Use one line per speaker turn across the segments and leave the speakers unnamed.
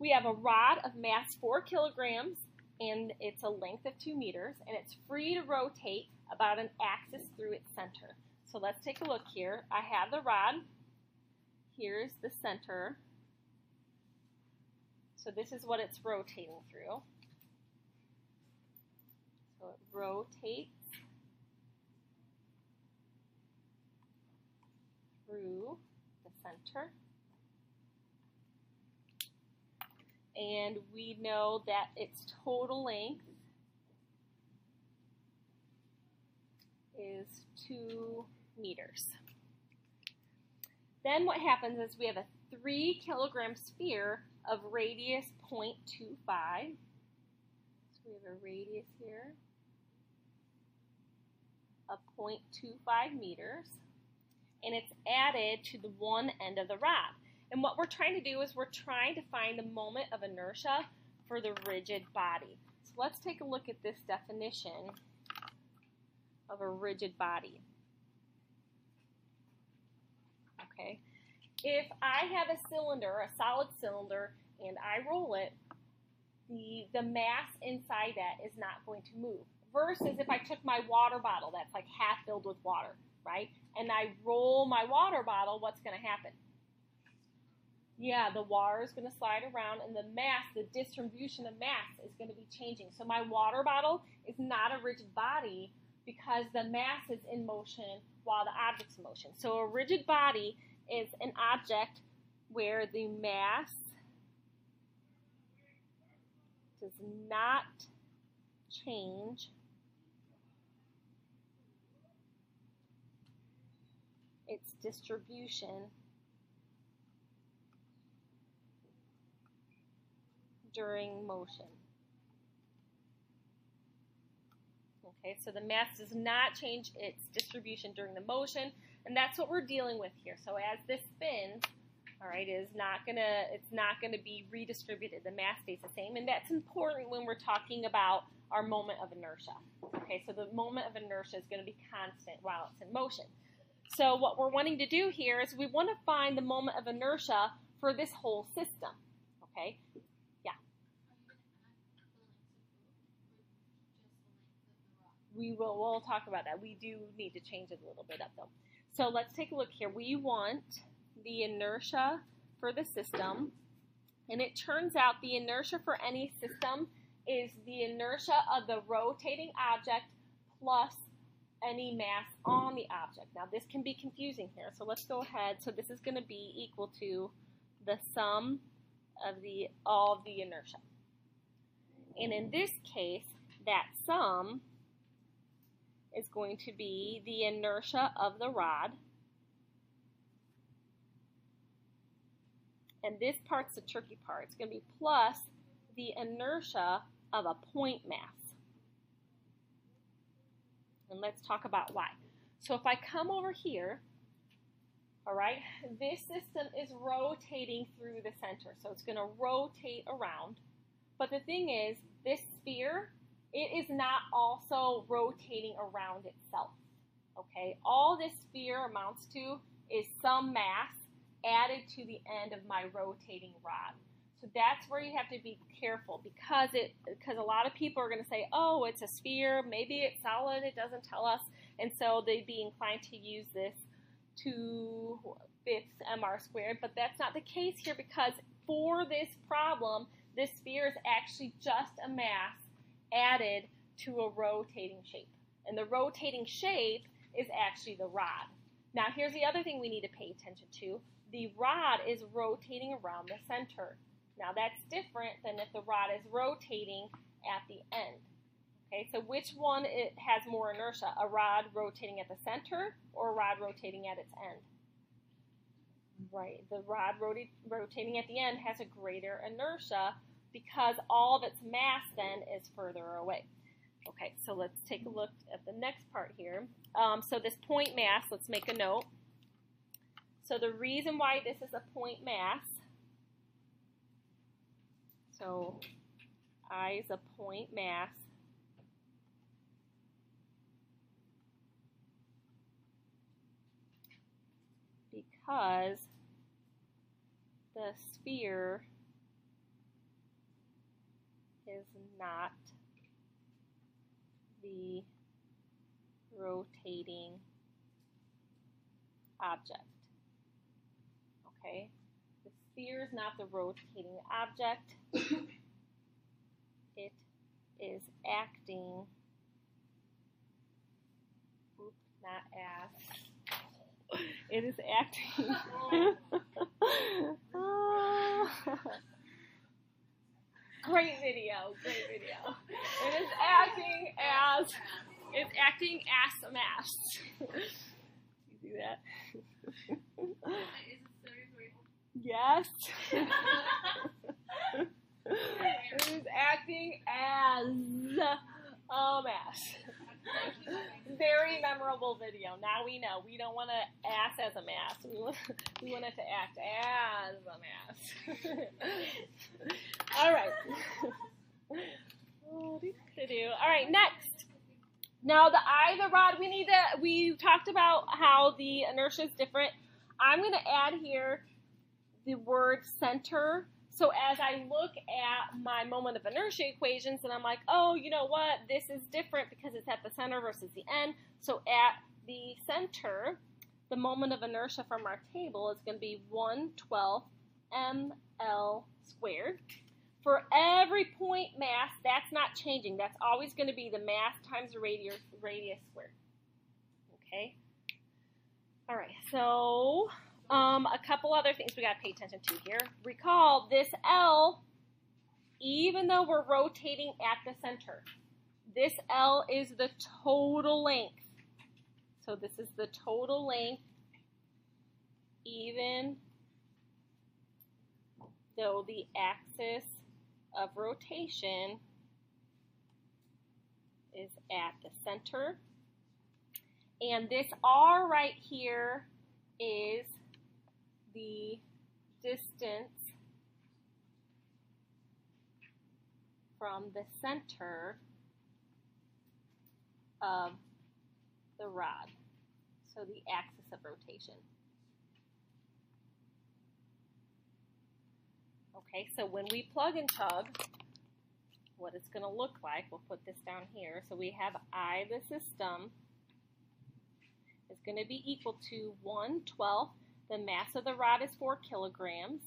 we have a rod of mass 4 kilograms, and it's a length of 2 meters, and it's free to rotate about an axis through its center. So let's take a look here. I have the rod. Here's the center. So this is what it's rotating through. So it rotates through the center. And we know that its total length is 2 meters. Then what happens is we have a 3 kilogram sphere of radius 0.25. So we have a radius here of 0.25 meters, and it's added to the one end of the rod. And what we're trying to do is we're trying to find the moment of inertia for the rigid body. So let's take a look at this definition of a rigid body. Okay, if I have a cylinder, a solid cylinder, and I roll it, the mass inside that is not going to move. Versus if I took my water bottle that's like half filled with water, right, and I roll my water bottle, what's going to happen? Yeah, the water is going to slide around, and the mass, the distribution of mass is going to be changing. So my water bottle is not a rigid body because the mass is in motion while the object's in motion. So a rigid body is an object where the mass does not change its distribution during motion. Okay, so the mass does not change its distribution during the motion, and that's what we're dealing with here. So as this spins, all right, it's not gonna be redistributed. The mass stays the same, and that's important when we're talking about our moment of inertia. Okay, so the moment of inertia is going to be constant while it's in motion. So what we're wanting to do here is we want to find the moment of inertia for this whole system. Okay. We'll talk about that. We do need to change it a little bit up though. So let's take a look here. We want the inertia for the system, and it turns out the inertia for any system is the inertia of the rotating object plus any mass on the object. Now this can be confusing here, so let's go ahead. So this is going to be equal to the sum of all of the inertia. And in this case, that sum is going to be the inertia of the rod. And this part's the tricky part. It's going to be plus the inertia of a point mass. And let's talk about why. So if I come over here, all right, this system is rotating through the center. So it's going to rotate around. But the thing is, this sphere, it is not also rotating around itself, okay? All this sphere amounts to is some mass added to the end of my rotating rod. So that's where you have to be careful because a lot of people are going to say, oh, it's a sphere, maybe it's solid, it doesn't tell us, and so they'd be inclined to use this 2/5 mr squared, but that's not the case here because for this problem, this sphere is actually just a mass added to a rotating shape. And the rotating shape is actually the rod. Now here's the other thing we need to pay attention to. The rod is rotating around the center. Now that's different than if the rod is rotating at the end. Okay, so which one has more inertia? A rod rotating at the center or a rod rotating at its end? Right, the rod rotating at the end has a greater inertia because all of its mass then is further away. Okay, so let's take a look at the next part here. So this point mass, let's make a note. So the reason why this is a point mass, so I is a point mass, because the sphere is not the rotating object. Okay? The sphere is not the rotating object. It is acting, not as. It is acting. Great video, great video. It is acting as, a mass. You see that? Yes. It is acting as a mass. Very memorable video. Now we know. We don't want to act as a mass. We want it to act as a mass. All right. All right, next. Now the eye of the rod, we talked about how the inertia is different. I'm going to add here the word center. So as I look at my moment of inertia equations, and I'm like, oh, you know what? This is different because it's at the center versus the end. So at the center, the moment of inertia from our table is going to be 1/12 ml squared. For every point mass, that's not changing. That's always going to be the mass times the radius squared. Okay? All right, so a couple other things we got to pay attention to here. Recall this L, even though we're rotating at the center, this L is the total length. So this is the total length, even though the axis of rotation is at the center. And this R right here is the distance from the center of the rod, so the axis of rotation. Okay, so when we plug and chug, what it's going to look like, we'll put this down here. So we have I, the system, is going to be equal to 1/12. The mass of the rod is 4 kilograms.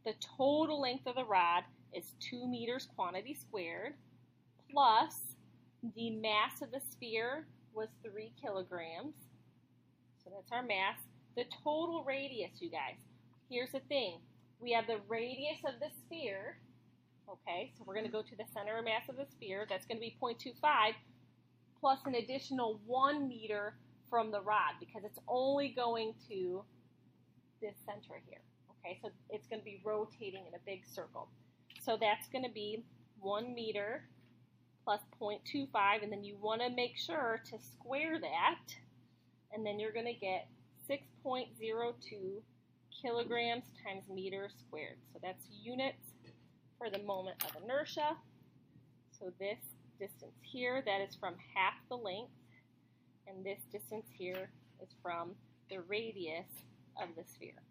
The total length of the rod is 2 meters quantity squared, plus the mass of the sphere was 3 kilograms. So that's our mass. The total radius, you guys. Here's the thing. We have the radius of the sphere. Okay, so we're going to go to the center of mass of the sphere. That's going to be 0.25 plus an additional 1 meter from the rod because it's only going to this center here. Okay, so it's going to be rotating in a big circle. So that's going to be 1 meter plus 0.25, and then you want to make sure to square that, and then you're going to get 6.02 kilograms times meter squared. So that's units for the moment of inertia. So this distance here, that is from half the length, and this distance here is from the radius of the sphere.